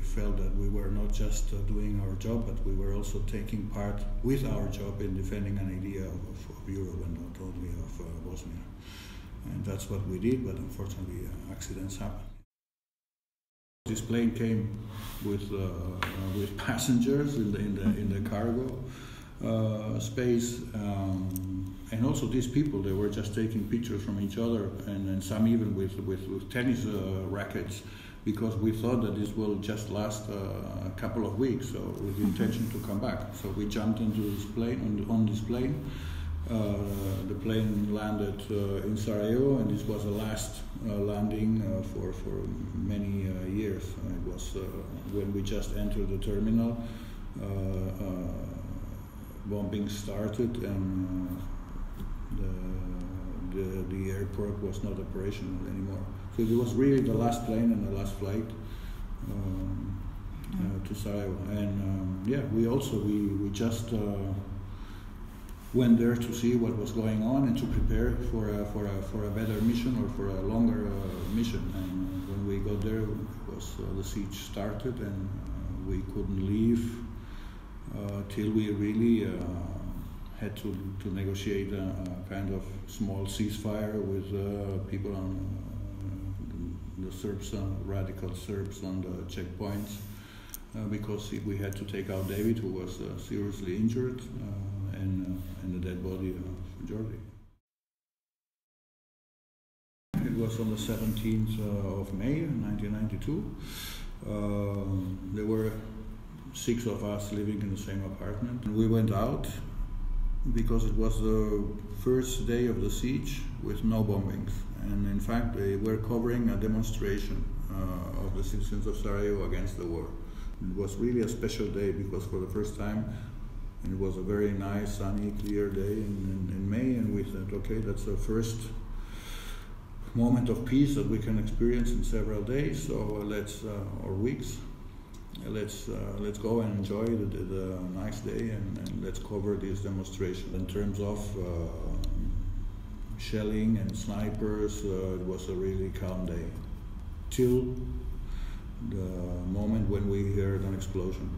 we felt that we were not just doing our job, but we were also taking part with our job in defending an idea of Europe and not only of Bosnia. And that's what we did, but unfortunately accidents happen. This plane came with passengers in the cargo space, and also these people, they were just taking pictures from each other, and some even with tennis rackets, because we thought that this will just last a couple of weeks, so with the intention to come back. So we jumped into this plane, on this plane. The plane landed in Sarajevo, and this was the last landing for many years. It was when we just entered the terminal, bombing started, and the airport was not operational anymore. So it was really the last plane and the last flight to Sarajevo. And we just went there to see what was going on and to prepare for a better mission or for a longer mission. And when we got there, it was the siege started, and we couldn't leave till we really had to negotiate a kind of small ceasefire with people on the Serbs, radical Serbs on the checkpoints, because we had to take out David, who was seriously injured, and the dead body of Jordi. It was on the 17th of May, 1992. There were 6 of us living in the same apartment. We went out because it was the first day of the siege with no bombings. And in fact, they were covering a demonstration of the citizens of Sarajevo against the war. It was really a special day because for the first time, and it was a very nice, sunny, clear day in May, and we thought, okay, that's the first moment of peace that we can experience in several days, so or weeks. Let's go and enjoy the nice day, and let's cover this demonstration. In terms of shelling and snipers, it was a really calm day, till the moment when we heard an explosion.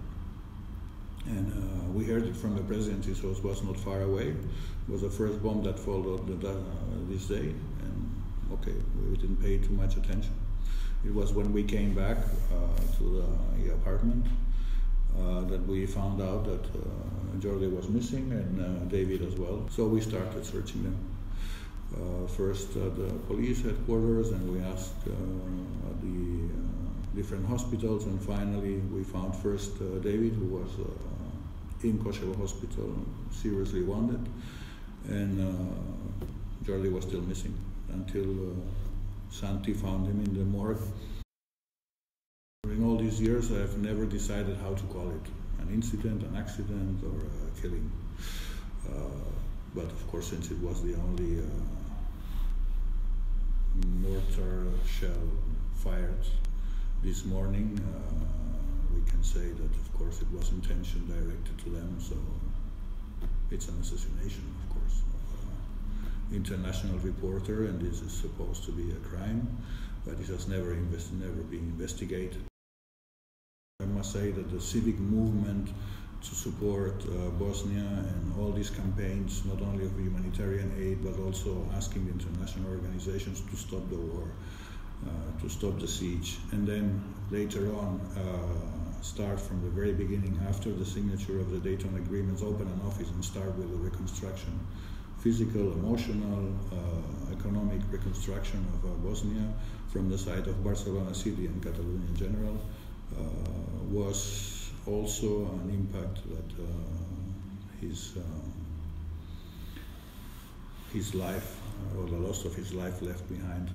And we heard it from the presidency, so it was not far away. It was the first bomb that followed this day, and okay, we didn't pay too much attention. It was when we came back to the apartment that we found out that Jordi was missing, and David as well. So we started searching them. First at the police headquarters, and we asked at the different hospitals, and finally we found first David, who was in Koševo hospital, seriously wounded, and Jordi was still missing until Santi found him in the morgue. During all these years, I have never decided how to call it, an incident, an accident, or a killing. But of course, since it was the only mortar shell fired this morning, we can say that of course it was intention directed to them, so it's an assassination, of course, of an international reporter, and this is supposed to be a crime, but it has never been investigated. I must say that the civic movement to support Bosnia and all these campaigns, not only of humanitarian aid, but also asking the international organizations to stop the war, to stop the siege, and then later on start from the very beginning, after the signature of the Dayton agreements, open an office and start with the reconstruction, physical, emotional, economic reconstruction of Bosnia from the side of Barcelona city and Catalan in general, was also an impact that his life, or the loss of his life, left behind.